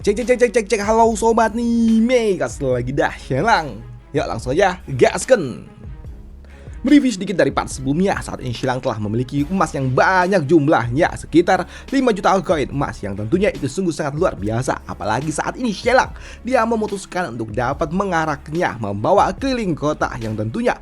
Cek, halo sobat nih, Megas lagi dah Shelang. Yuk langsung aja gaskan. Mereview sedikit dari part sebelumnya, saat ini Shelang telah memiliki emas yang banyak jumlahnya, sekitar 5 juta koin emas yang tentunya itu sungguh sangat luar biasa. Apalagi saat ini Shelang dia memutuskan untuk dapat mengaraknya membawa keliling kota yang tentunya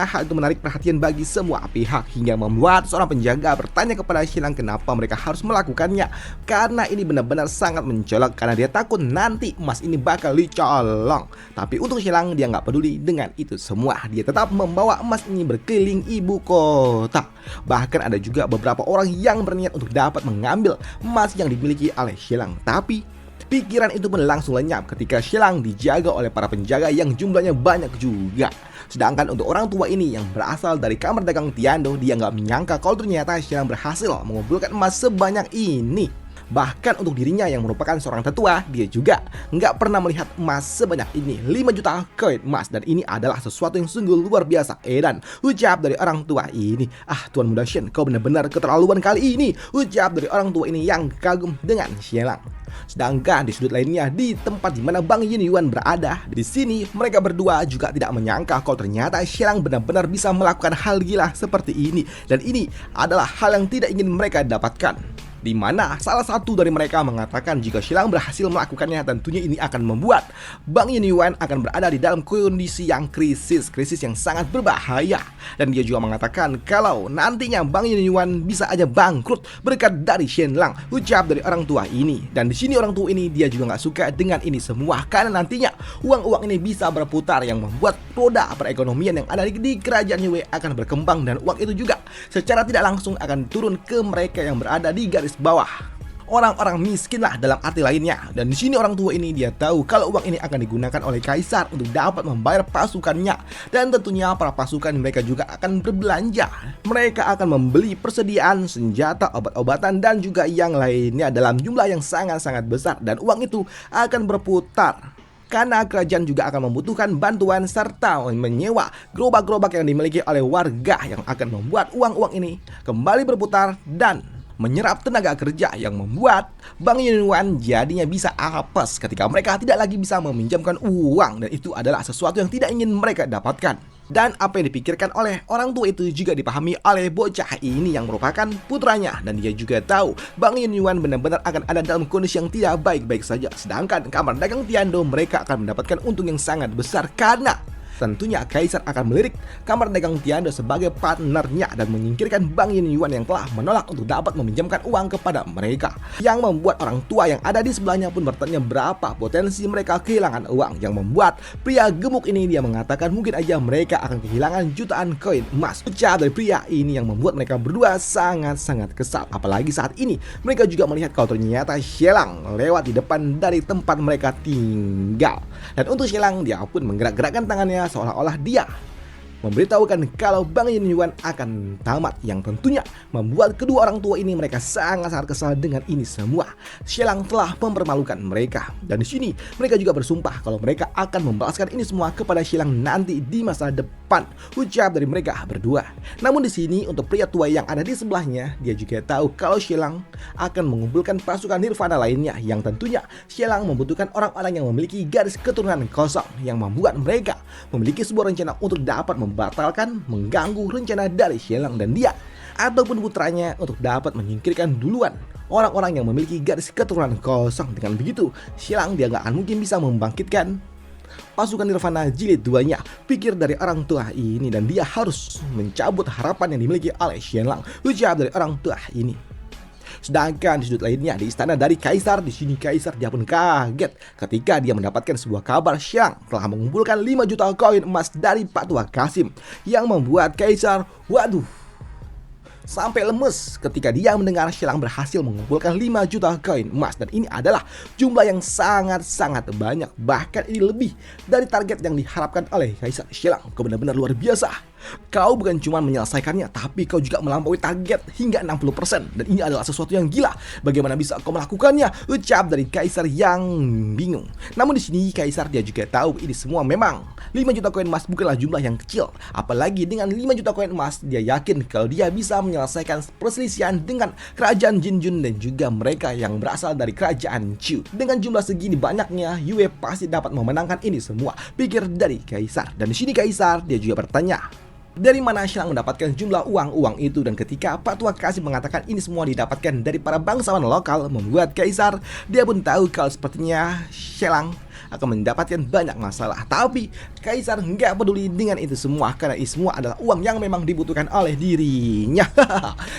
hal itu menarik perhatian bagi semua pihak, hingga membuat seorang penjaga bertanya kepada Shelang kenapa mereka harus melakukannya, karena ini benar-benar sangat mencolok, karena dia takut nanti emas ini bakal dicolong. Tapi untuk Shelang dia nggak peduli dengan itu semua, dia tetap membawa emas ini berkeliling ibu kota. Bahkan ada juga beberapa orang yang berniat untuk dapat mengambil emas yang dimiliki oleh Shelang, tapi pikiran itu pun langsung lenyap ketika Shelang dijaga oleh para penjaga yang jumlahnya banyak juga. Sedangkan untuk orang tua ini yang berasal dari kamar dagang Tiando, dia nggak menyangka kalau ternyata Shelang berhasil mengumpulkan emas sebanyak ini. Bahkan untuk dirinya yang merupakan seorang tetua, dia juga nggak pernah melihat emas sebanyak ini, 5 juta koin emas, dan ini adalah sesuatu yang sungguh luar biasa. Dan ucap dari orang tua ini, Tuan Muda Shen, kau benar-benar keterlaluan kali ini, ucap dari orang tua ini yang kagum dengan Shelang. Sedangkan di sudut lainnya, di tempat di mana Bang Yin Yuan berada, di sini mereka berdua juga tidak menyangka kalau ternyata Shelang benar-benar bisa melakukan hal gila seperti ini, dan ini adalah hal yang tidak ingin mereka dapatkan. Di mana salah satu dari mereka mengatakan jika Shelang berhasil melakukannya, tentunya ini akan membuat Bang Yin Yuan akan berada di dalam kondisi yang krisis yang sangat berbahaya. Dan dia juga mengatakan kalau nantinya Bang Yin Yuan bisa aja bangkrut berkat dari Shelang, ucap dari orang tua ini. Dan di sini orang tua ini dia juga nggak suka dengan ini semua, karena nantinya uang-uang ini bisa berputar yang membuat roda perekonomian yang ada di kerajaan Yue akan berkembang, dan uang itu juga secara tidak langsung akan turun ke mereka yang berada di garis bawah, orang-orang miskin lah dalam arti lainnya. Dan di sini orang tua ini dia tahu kalau uang ini akan digunakan oleh kaisar untuk dapat membayar pasukannya, dan tentunya para pasukan mereka juga akan berbelanja. Mereka akan membeli persediaan senjata, obat-obatan, dan juga yang lainnya dalam jumlah yang sangat-sangat besar, dan uang itu akan berputar karena kerajaan juga akan membutuhkan bantuan serta menyewa gerobak-gerobak yang dimiliki oleh warga yang akan membuat uang-uang ini kembali berputar dan menyerap tenaga kerja, yang membuat Bang Yin Yuan jadinya bisa apes ketika mereka tidak lagi bisa meminjamkan uang, dan itu adalah sesuatu yang tidak ingin mereka dapatkan. Dan apa yang dipikirkan oleh orang tua itu juga dipahami oleh bocah ini yang merupakan putranya, dan dia juga tahu Bang Yin Yuan benar-benar akan ada dalam kondisi yang tidak baik-baik saja. Sedangkan kamar dagang Tiando mereka akan mendapatkan untung yang sangat besar, karena tentunya kaisar akan melirik kamar dagang Tiando sebagai partnernya dan menyingkirkan Bang Yin Yuan yang telah menolak untuk dapat meminjamkan uang kepada mereka, yang membuat orang tua yang ada di sebelahnya pun bertanya berapa potensi mereka kehilangan uang, yang membuat pria gemuk ini dia mengatakan mungkin aja mereka akan kehilangan jutaan koin emas. Ucap dari pria ini yang membuat mereka berdua sangat-sangat kesal, apalagi saat ini mereka juga melihat kalau ternyata Shelang lewat di depan dari tempat mereka tinggal. Dan untuk Shelang dia pun menggerak-gerakkan tangannya seolah-olah dia memberitahukan kalau Bang Yin Yuan akan tamat, yang tentunya membuat kedua orang tua ini mereka sangat-sangat kesal dengan ini semua. Shelang telah mempermalukan mereka, dan di sini mereka juga bersumpah kalau mereka akan membalaskan ini semua kepada Shelang nanti di masa depan, ucap dari mereka berdua. Namun di sini untuk pria tua yang ada di sebelahnya, dia juga tahu kalau Shelang akan mengumpulkan pasukan Nirvana lainnya, yang tentunya Shelang membutuhkan orang-orang yang memiliki garis keturunan kosong, yang membuat mereka memiliki sebuah rencana untuk dapat membatalkan, mengganggu rencana dari Shelang dan dia ataupun putranya untuk dapat menyingkirkan duluan orang-orang yang memiliki garis keturunan kosong. Dengan begitu Shelang dia nggak akan mungkin bisa membangkitkan pasukan Nirvana jilid 2-nya, pikir dari orang tua ini, dan dia harus mencabut harapan yang dimiliki oleh Shelang, ucap dari orang tua ini. Sedangkan di sudut lainnya, di istana dari kaisar, di sini kaisar dia pun kaget ketika dia mendapatkan sebuah kabar Shelang telah mengumpulkan 5 juta koin emas dari Pak Tua Kasim, yang membuat kaisar sampai lemes ketika dia mendengar Shelang berhasil mengumpulkan 5 juta koin emas, dan ini adalah jumlah yang sangat-sangat banyak, bahkan ini lebih dari target yang diharapkan oleh kaisar Shelang. Benar-benar luar biasa. Kau bukan cuma menyelesaikannya, tapi kau juga melampaui target hingga 60%. Dan ini adalah sesuatu yang gila. Bagaimana bisa kau melakukannya? Ucap dari Kaisar yang bingung. Namun di sini Kaisar dia juga tahu ini semua memang 5 juta koin emas bukanlah jumlah yang kecil. Apalagi dengan 5 juta koin emas, dia yakin kalau dia bisa menyelesaikan perselisihan dengan kerajaan Jinjun dan juga mereka yang berasal dari kerajaan Chu. Dengan jumlah segini banyaknya, Yue pasti dapat memenangkan ini semua, pikir dari Kaisar. Dan di sini Kaisar dia juga bertanya, dari mana Xilang mendapatkan jumlah uang itu? Dan ketika Pak Tua Kasih mengatakan ini semua didapatkan dari para bangsawan lokal, membuat Kaisar dia pun tahu kalau sepertinya Xilang akan mendapatkan banyak masalah. Tapi Kaisar nggak peduli dengan itu semua karena ini semua adalah uang yang memang dibutuhkan oleh dirinya.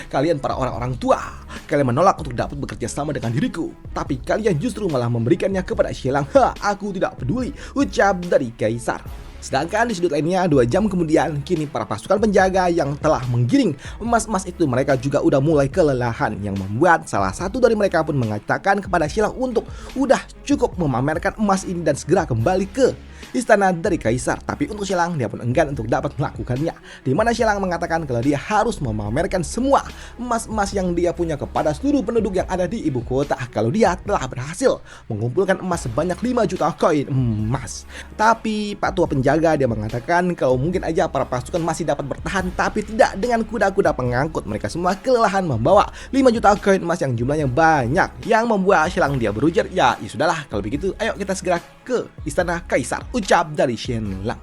Kalian para orang-orang tua, kalian menolak untuk dapat bekerja sama dengan diriku, tapi kalian justru malah memberikannya kepada Xilang. Aku tidak peduli, ucap dari Kaisar. Sedangkan di sudut lainnya 2 jam kemudian, kini para pasukan penjaga yang telah menggiring emas-emas itu mereka juga udah mulai kelelahan, yang membuat salah satu dari mereka pun mengatakan kepada Xilang untuk udah cukup memamerkan emas ini dan segera kembali ke istana dari Kaisar. Tapi untuk Xilang dia pun enggan untuk dapat melakukannya, di mana Xilang mengatakan kalau dia harus memamerkan semua emas-emas yang dia punya kepada seluruh penduduk yang ada di ibu kota kalau dia telah berhasil mengumpulkan emas sebanyak 5 juta koin emas. Tapi Pak Tua Penjaga dia mengatakan kalau mungkin aja para pasukan masih dapat bertahan, tapi tidak dengan kuda-kuda pengangkut. Mereka semua kelelahan membawa 5 juta koin emas yang jumlahnya banyak, yang membuat Xilang dia berujar, ya sudahlah kalau begitu ayo kita segera ke istana Kaisar, ucap dari Xilang.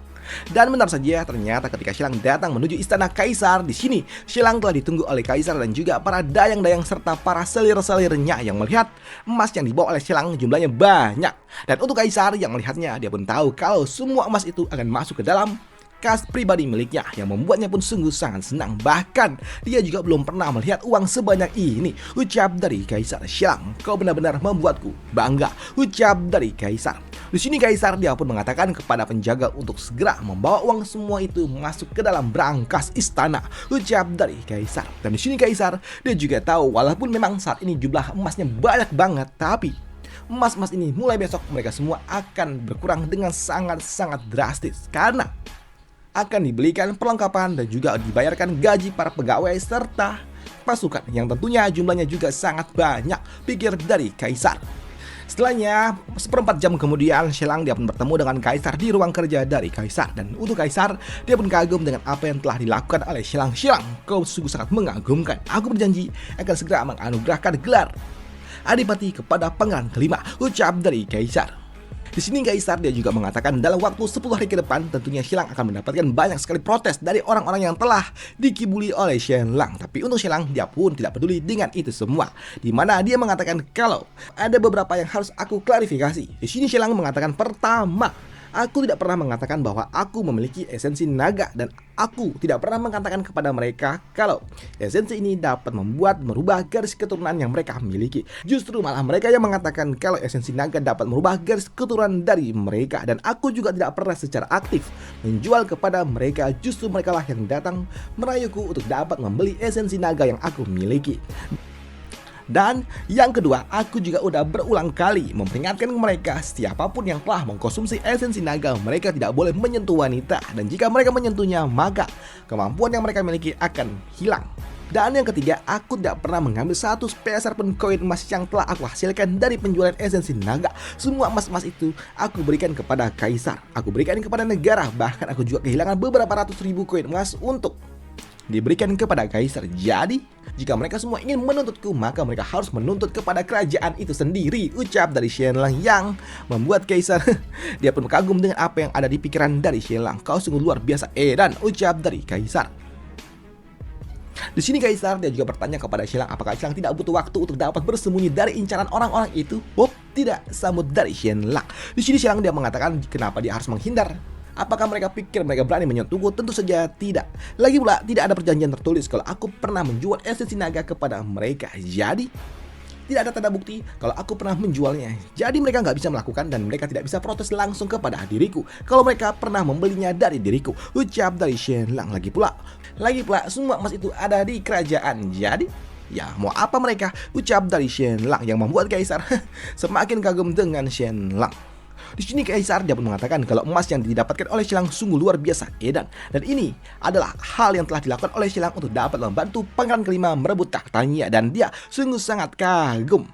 Dan benar saja, ternyata ketika Xilang datang menuju istana Kaisar, di sini Xilang telah ditunggu oleh Kaisar dan juga para dayang-dayang serta para selir-selirnya yang melihat emas yang dibawa oleh Xilang jumlahnya banyak. Dan untuk Kaisar yang melihatnya, dia pun tahu kalau semua emas itu akan masuk ke dalam kas pribadi miliknya, yang membuatnya pun sungguh sangat senang. Bahkan dia juga belum pernah melihat uang sebanyak ini, ucap dari Kaisar. Xilang, kau benar-benar membuatku bangga, ucap dari Kaisar. Di sini Kaisar dia pun mengatakan kepada penjaga untuk segera membawa uang semua itu masuk ke dalam brankas istana, ucap dari Kaisar. Dan di sini Kaisar dia juga tahu walaupun memang saat ini jumlah emasnya banyak banget, tapi emas-emas ini mulai besok mereka semua akan berkurang dengan sangat-sangat drastis karena akan dibelikan perlengkapan dan juga dibayarkan gaji para pegawai serta pasukan yang tentunya jumlahnya juga sangat banyak, pikir dari Kaisar. Setelahnya, 1/4 jam kemudian, Xilang dia pun bertemu dengan Kaisar di ruang kerja dari Kaisar. Dan untuk Kaisar, dia pun kagum dengan apa yang telah dilakukan oleh Xilang. Xilang, kau sungguh sangat mengagumkan. Aku berjanji akan segera menganugerahkan gelar Adipati kepada Pangeran kelima, ucap dari Kaisar. Di sini Kaisar dia juga mengatakan dalam waktu 10 hari ke depan tentunya Xilang akan mendapatkan banyak sekali protes dari orang-orang yang telah dikibuli oleh Xilang. Tapi untuk Xilang dia pun tidak peduli dengan itu semua, di mana dia mengatakan kalau ada beberapa yang harus aku klarifikasi. Di sini Xilang mengatakan pertama, aku tidak pernah mengatakan bahwa aku memiliki esensi naga, dan aku tidak pernah mengatakan kepada mereka kalau esensi ini dapat merubah garis keturunan yang mereka miliki. Justru malah mereka yang mengatakan kalau esensi naga dapat merubah garis keturunan dari mereka. Dan aku juga tidak pernah secara aktif menjual kepada mereka. Justru mereka lah yang datang merayuku untuk dapat membeli esensi naga yang aku miliki. Dan yang kedua, aku juga udah berulang kali memperingatkan mereka, siapapun yang telah mengkonsumsi esensi naga, mereka tidak boleh menyentuh wanita. Dan jika mereka menyentuhnya, maka kemampuan yang mereka miliki akan hilang. Dan yang ketiga, aku tidak pernah mengambil satu peser pun koin emas yang telah aku hasilkan dari penjualan esensi naga. Semua emas-emas itu aku berikan kepada Kaisar, aku berikan kepada negara. Bahkan aku juga kehilangan beberapa ratus ribu koin emas untuk diberikan kepada Kaisar. Jadi, jika mereka semua ingin menuntutku, maka mereka harus menuntut kepada kerajaan itu sendiri, ucap dari Xilang, yang membuat Kaisar dia pun kagum dengan apa yang ada di pikiran dari Xilang. Kau sungguh luar biasa, dan ucap dari Kaisar. Di sini Kaisar dia juga bertanya kepada Xilang apakah Xilang tidak butuh waktu untuk dapat bersembunyi dari incaran orang-orang itu. Tidak, sambut dari Xilang. Di sini Xilang dia mengatakan kenapa dia harus menghindar. Apakah mereka pikir mereka berani menyentuhku? Tentu saja tidak. Lagi pula tidak ada perjanjian tertulis kalau aku pernah menjual esensi naga kepada mereka. Jadi tidak ada tanda bukti kalau aku pernah menjualnya. Jadi mereka nggak bisa melakukan dan mereka tidak bisa protes langsung kepada diriku kalau mereka pernah membelinya dari diriku, ucap dari Xilang. Lagi pula semua emas itu ada di kerajaan. Jadi ya mau apa mereka, ucap dari Xilang, yang membuat Kaisar semakin kagum dengan Xilang. Di sini Kaisar dia pun mengatakan kalau emas yang didapatkan oleh Xilang sungguh luar biasa edan, dan ini adalah hal yang telah dilakukan oleh Xilang untuk dapat membantu pangeran kelima merebut tahtanya, dan dia sungguh sangat kagum.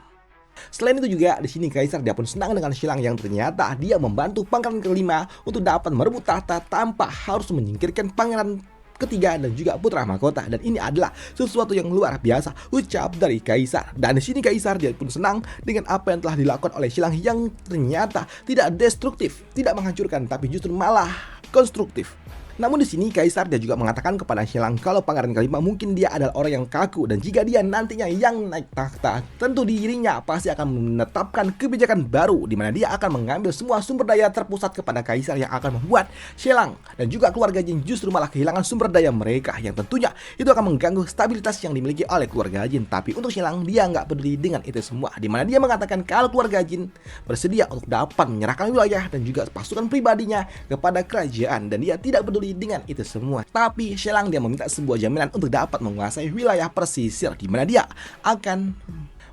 Selain itu juga di sini Kaisar dia pun senang dengan Xilang yang ternyata dia membantu pangeran kelima untuk dapat merebut tahta tanpa harus menyingkirkan pangeran ketiga dan juga putra mahkota, dan ini adalah sesuatu yang luar biasa ucap dari Kaisar. Dan di sini Kaisar dia pun senang dengan apa yang telah dilakukan oleh Xilang yang ternyata tidak destruktif, tidak menghancurkan, tapi justru malah konstruktif. Namun di sini Kaisar dia juga mengatakan kepada Xilang kalau pangeran kelima mungkin dia adalah orang yang kaku, dan jika dia nantinya yang naik tahta, tentu dirinya pasti akan menetapkan kebijakan baru di mana dia akan mengambil semua sumber daya terpusat kepada Kaisar, yang akan membuat Xilang dan juga keluarga Jin justru malah kehilangan sumber daya mereka, yang tentunya itu akan mengganggu stabilitas yang dimiliki oleh keluarga Jin. Tapi untuk Xilang dia nggak peduli dengan itu semua, di mana dia mengatakan kalau keluarga Jin bersedia untuk dapat menyerahkan wilayah dan juga pasukan pribadinya kepada kerajaan, dan dia tidak peduli dengan itu semua. Tapi Xilang dia meminta sebuah jaminan untuk dapat menguasai wilayah pesisir, di mana dia akan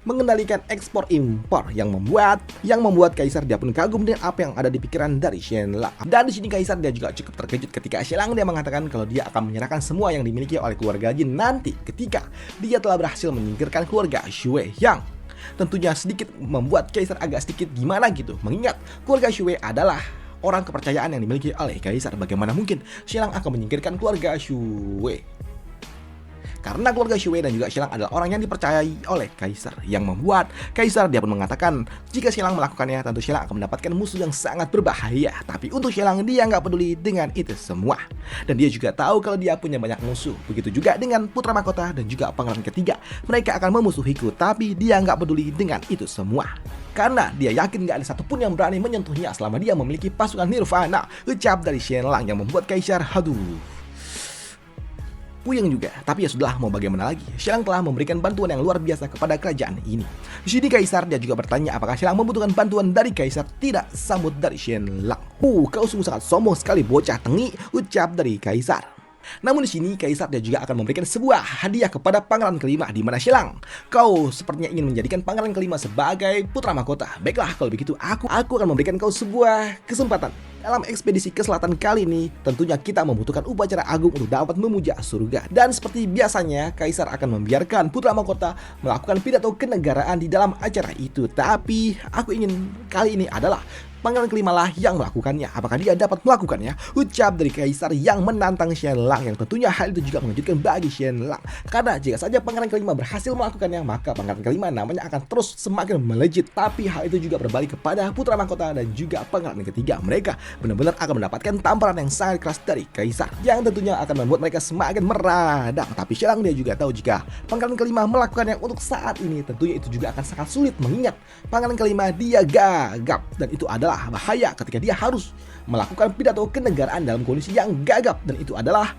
mengendalikan ekspor impor, yang membuat Kaisar dia pun kagum dengan apa yang ada di pikiran dari Xilang. Dan di sini Kaisar dia juga cukup terkejut ketika Xilang dia mengatakan kalau dia akan menyerahkan semua yang dimiliki oleh keluarga Jin nanti ketika dia telah berhasil menyingkirkan keluarga Shui, yang tentunya sedikit membuat Kaisar agak sedikit gimana gitu, mengingat keluarga Shui adalah orang kepercayaan yang dimiliki oleh Kaisar. Bagaimana mungkin Xilang akan menyingkirkan keluarga Shui? Karena keluarga Shui dan juga Xilang adalah orang yang dipercayai oleh Kaisar, yang membuat Kaisar dia pun mengatakan jika Xilang melakukannya tentu Xilang akan mendapatkan musuh yang sangat berbahaya. Tapi untuk Xilang dia nggak peduli dengan itu semua, dan dia juga tahu kalau dia punya banyak musuh. Begitu juga dengan putra mahkota dan juga pangeran ketiga, mereka akan memusuhiku, tapi dia nggak peduli dengan itu semua karena dia yakin gak ada satupun yang berani menyentuhnya selama dia memiliki pasukan Nirvana, ucap dari Xilang, yang membuat Kaisar puyeng juga. Tapi ya sudah, mau bagaimana lagi, Xilang telah memberikan bantuan yang luar biasa kepada kerajaan ini. Di sini Kaisar dia juga bertanya apakah Xilang membutuhkan bantuan dari Kaisar. Tidak, sambut dari Xilang. Kau sungguh sangat sombong sekali bocah tengi, ucap dari Kaisar. Namun di sini Kaisar dia juga akan memberikan sebuah hadiah kepada pangeran kelima, di mana Xilang, kau sepertinya ingin menjadikan pangeran kelima sebagai putra mahkota. Baiklah, kalau begitu aku akan memberikan kau sebuah kesempatan. Dalam ekspedisi ke selatan kali ini, tentunya kita membutuhkan upacara agung untuk dapat memuja surga. Dan seperti biasanya, Kaisar akan membiarkan putra mahkota melakukan pidato kenegaraan di dalam acara itu. Tapi aku ingin kali ini adalah pangeran kelima lah yang melakukannya. Apakah dia dapat melakukannya? Ucap dari Kaisar yang menantang Xilang, yang tentunya hal itu juga mengejutkan bagi Xilang. Karena jika saja pangeran kelima berhasil melakukannya, maka pangeran kelima namanya akan terus semakin melejit. Tapi hal itu juga berbalik kepada putra mahkota dan juga pangeran ketiga. Mereka benar-benar akan mendapatkan tamparan yang sangat keras dari Kaisar, yang tentunya akan membuat mereka semakin meradang. Tapi Xilang dia juga tahu jika pangeran kelima melakukannya untuk saat ini, tentunya itu juga akan sangat sulit, mengingat pangeran kelima dia gagap, dan itu adalah bahaya ketika dia harus melakukan pidato kenegaraan dalam kondisi yang gagap, dan itu adalah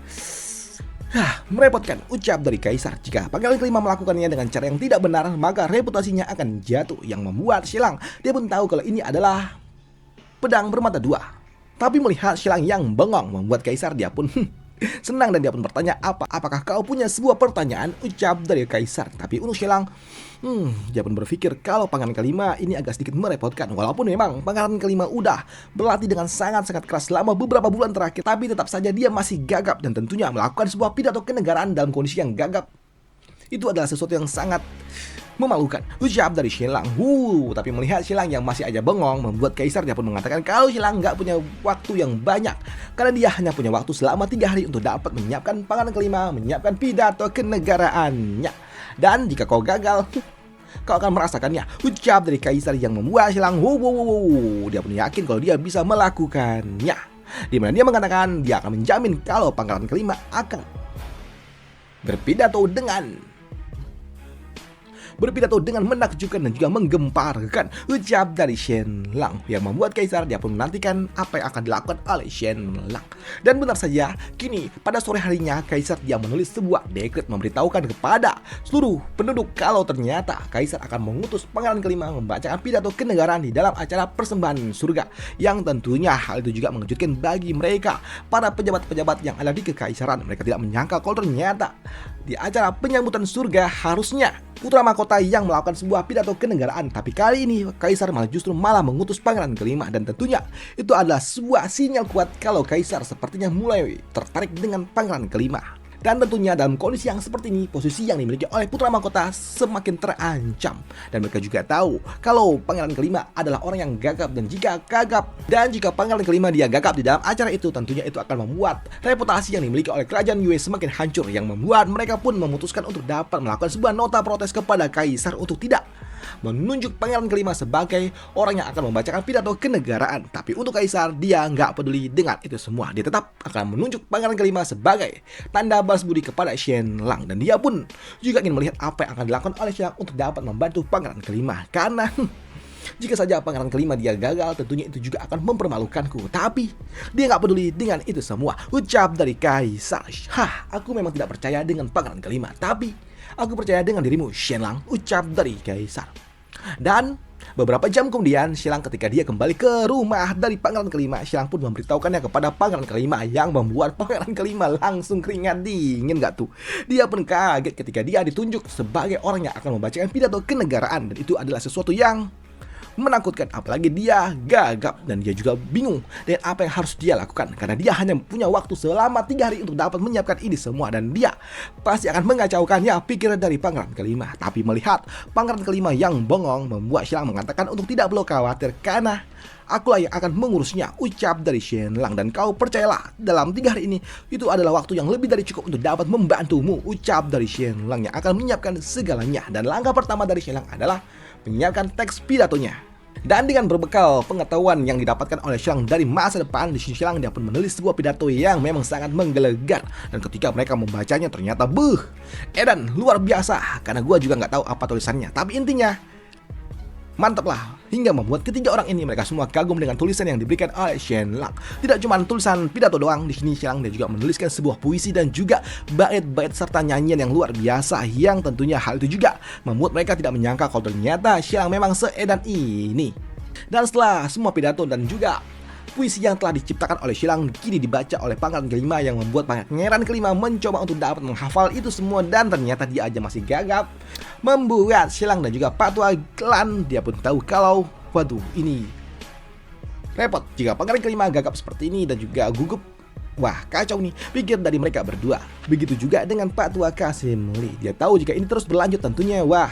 merepotkan, ucap dari Kaisar. Jika pangeran kelima melakukannya dengan cara yang tidak benar, maka reputasinya akan jatuh, yang membuat Xilang dia pun tahu kalau ini adalah pedang bermata dua. Tapi melihat Xilang yang bengong membuat Kaisar dia pun senang, dan dia pun bertanya apakah kau punya sebuah pertanyaan, ucap dari Kaisar. Tapi untuk Xilang dia pun berpikir kalau pangeran kelima ini agak sedikit merepotkan. Walaupun memang pangeran kelima udah berlatih dengan sangat-sangat keras selama beberapa bulan terakhir, tapi tetap saja dia masih gagap, dan tentunya melakukan sebuah pidato kenegaraan dalam kondisi yang gagap itu adalah sesuatu yang sangat memalukan, ucap dari Xilang. Tapi melihat Xilang yang masih aja bengong membuat Kaisar dia pun mengatakan kalau Xilang nggak punya waktu yang banyak, karena dia hanya punya waktu selama 3 hari untuk dapat menyiapkan pangeran kelima, menyiapkan pidato kenegaraannya. Dan jika kau gagal, kau akan merasakannya, ucap dari Kaisar yang membuat Xilang dia pun yakin kalau dia bisa melakukannya, di mana dia mengatakan dia akan menjamin kalau pangeran kelima akan berpidato dengan menakjubkan dan juga menggemparkan, ucap dari Xilang, yang membuat Kaisar dia pun menantikan apa yang akan dilakukan oleh Xilang. Dan benar saja, kini pada sore harinya Kaisar dia menulis sebuah dekret memberitahukan kepada seluruh penduduk kalau ternyata Kaisar akan mengutus pangeran kelima membacakan pidato kenegaraan di dalam acara persembahan surga, yang tentunya hal itu juga mengejutkan bagi mereka para pejabat-pejabat yang ada di kekaisaran. Mereka tidak menyangka kalau ternyata di acara penyambutan surga harusnya putra mahkota yang melakukan sebuah pidato kenegaraan. Tapi kali ini Kaisar malah mengutus pangeran kelima, dan tentunya itu adalah sebuah sinyal kuat kalau Kaisar sepertinya mulai tertarik dengan pangeran kelima. Dan tentunya dalam kondisi yang seperti ini, posisi yang dimiliki oleh putra mahkota semakin terancam. Dan mereka juga tahu kalau pangeran kelima adalah orang yang gagap, dan jika pangeran kelima dia gagap di dalam acara itu, tentunya itu akan membuat reputasi yang dimiliki oleh kerajaan Yue semakin hancur, yang membuat mereka pun memutuskan untuk dapat melakukan sebuah nota protes kepada Kaisar untuk tidak menunjuk pangeran kelima sebagai orang yang akan membacakan pidato kenegaraan. Tapi untuk Kaisar, dia nggak peduli dengan itu semua. Dia tetap akan menunjuk pangeran kelima sebagai tanda balas budi kepada Shenlang, dan dia pun juga ingin melihat apa yang akan dilakukan oleh Shenlang untuk dapat membantu pangeran kelima. Karena jika saja pangeran kelima dia gagal, tentunya itu juga akan mempermalukanku. Tapi dia nggak peduli dengan itu semua. Ucap dari Kaisar. Aku memang tidak percaya dengan pangeran kelima, tapi aku percaya dengan dirimu, Shenlang, ucap dari Kaisar. Dan beberapa jam kemudian, Shenlang ketika dia kembali ke rumah dari pangeran kelima, Shenlang pun memberitahukannya kepada pangeran kelima, yang membuat pangeran kelima langsung keringat dingin gak tuh. Dia pun kaget ketika dia ditunjuk sebagai orang yang akan membacakan pidato kenegaraan, dan itu adalah sesuatu yang menakutkan, apalagi dia gagap dan dia juga bingung dengan apa yang harus dia lakukan, karena dia hanya punya waktu selama 3 hari untuk dapat menyiapkan ini semua, dan dia pasti akan mengacaukannya pikiran dari pangeran kelima. Tapi melihat pangeran kelima yang bengong, membuat Shenlang mengatakan untuk tidak perlu khawatir, karena akulah yang akan mengurusnya, ucap dari Shenlang. Dan kau percayalah, dalam 3 hari ini itu adalah waktu yang lebih dari cukup untuk dapat membantumu, ucap dari Shenlang yang akan menyiapkan segalanya. Dan langkah pertama dari Shenlang adalah menyiapkan teks pidatonya. Dan dengan berbekal pengetahuan yang didapatkan oleh Shenlang dari masa depan, di sini Shenlang dia pun menulis sebuah pidato yang memang sangat menggelegar. Dan ketika mereka membacanya, ternyata edan luar biasa, karena gue juga nggak tahu apa tulisannya. Tapi intinya mantap lah, hingga membuat ketiga orang ini mereka semua kagum dengan tulisan yang diberikan oleh Shenlang. Tidak cuma tulisan pidato doang, di sini Shenlang dia juga menuliskan sebuah puisi dan juga bait-bait serta nyanyian yang luar biasa, yang tentunya hal itu juga membuat mereka tidak menyangka kalau ternyata Shenlang memang seedan ini. Dan setelah semua pidato dan juga puisi yang telah diciptakan oleh Shenlang kini dibaca oleh pangeran kelima, yang membuat pangeran kelima mencoba untuk dapat menghafal itu semua, dan ternyata dia aja masih gagap, membuat Shenlang dan juga Patua Klan dia pun tahu kalau waduh, ini repot jika pangeran kelima gagap seperti ini dan juga gugup. Wah, kacau nih, pikir dari mereka berdua. Begitu juga dengan Patua Kasim Lee. Dia tahu jika ini terus berlanjut, tentunya wah,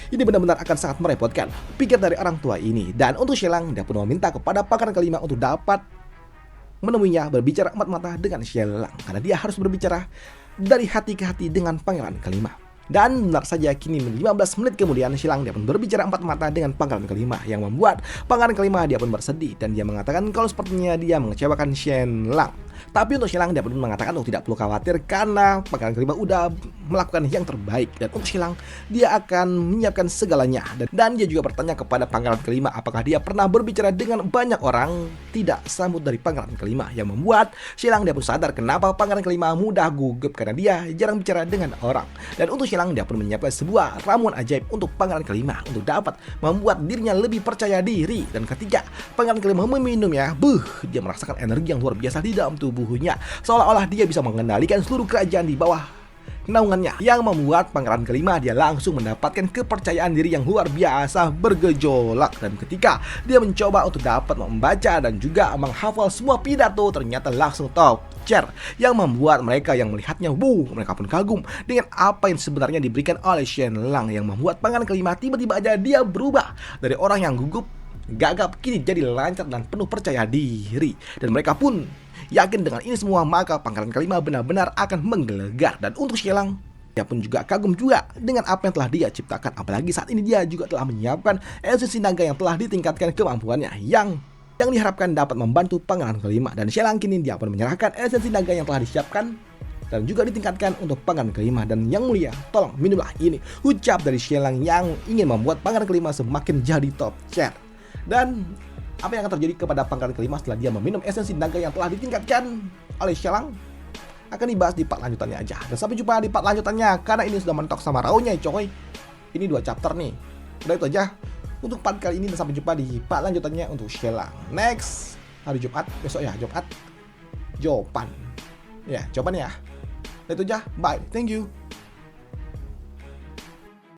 ini benar-benar akan sangat merepotkan, pikir dari orang tua ini. Dan untuk Shenlang, dia pun meminta kepada pangeran kelima untuk dapat menemuinya, berbicara empat mata dengan Shenlang, karena dia harus berbicara dari hati ke hati dengan pangeran kelima. Dan benar saja, kini 15 menit kemudian Shenlang dia pun berbicara empat mata dengan pangeran kelima, yang membuat pangeran kelima dia pun bersedih, dan dia mengatakan kalau sepertinya dia mengecewakan Shenlang. Tapi untuk Shenlang dia pun mengatakan untuk tidak perlu khawatir, karena pangeran kelima udah melakukan yang terbaik. Dan untuk Shenlang, dia akan menyiapkan segalanya. Dan dia juga bertanya kepada pangeran kelima apakah dia pernah berbicara dengan banyak orang. Tidak sambut dari pangeran kelima, yang membuat Shenlang dia pun sadar kenapa pangeran kelima mudah gugup, karena dia jarang bicara dengan orang. Dan untuk Shenlang dia pun menyiapkan sebuah ramuan ajaib untuk pangeran kelima untuk dapat membuat dirinya lebih percaya diri. Dan ketika pangeran kelima meminumnya, dia merasakan energi yang luar biasa di dalam tubuhnya, seolah-olah dia bisa mengendalikan seluruh kerajaan di bawah naungannya, yang membuat pangeran kelima dia langsung mendapatkan kepercayaan diri yang luar biasa bergejolak. Dan ketika dia mencoba untuk dapat membaca dan juga menghafal semua pidato, ternyata langsung top chair, yang membuat mereka yang melihatnya mereka pun kagum dengan apa yang sebenarnya diberikan oleh Shenlang, yang membuat pangeran kelima tiba-tiba aja dia berubah dari orang yang gugup gagap kini jadi lancar dan penuh percaya diri. Dan mereka pun yakin dengan ini semua, maka pangeran kelima benar-benar akan menggelegar. Dan untuk Shenlang, dia pun juga kagum juga dengan apa yang telah dia ciptakan, apalagi saat ini dia juga telah menyiapkan esensi naga yang telah ditingkatkan kemampuannya, yang diharapkan dapat membantu pangeran kelima. Dan Shenlang kini dia pun menyerahkan esensi naga yang telah disiapkan dan juga ditingkatkan untuk pangeran kelima. Dan yang mulia, tolong minumlah ini, ucap dari Shenlang yang ingin membuat pangeran kelima semakin jadi top chair. Dan apa yang akan terjadi kepada pangeran kelima setelah dia meminum esensi naga yang telah ditingkatkan oleh Shenlang akan dibahas di part lanjutannya aja. Dan sampai jumpa di part lanjutannya, karena ini sudah mentok sama raunya coy. Ini 2 chapter nih. Udah itu aja untuk part kali ini, dan sampai jumpa di part lanjutannya untuk Shenlang next hari Jumat, besok ya, Jumat jawaban ya. Udah itu aja, bye, thank you.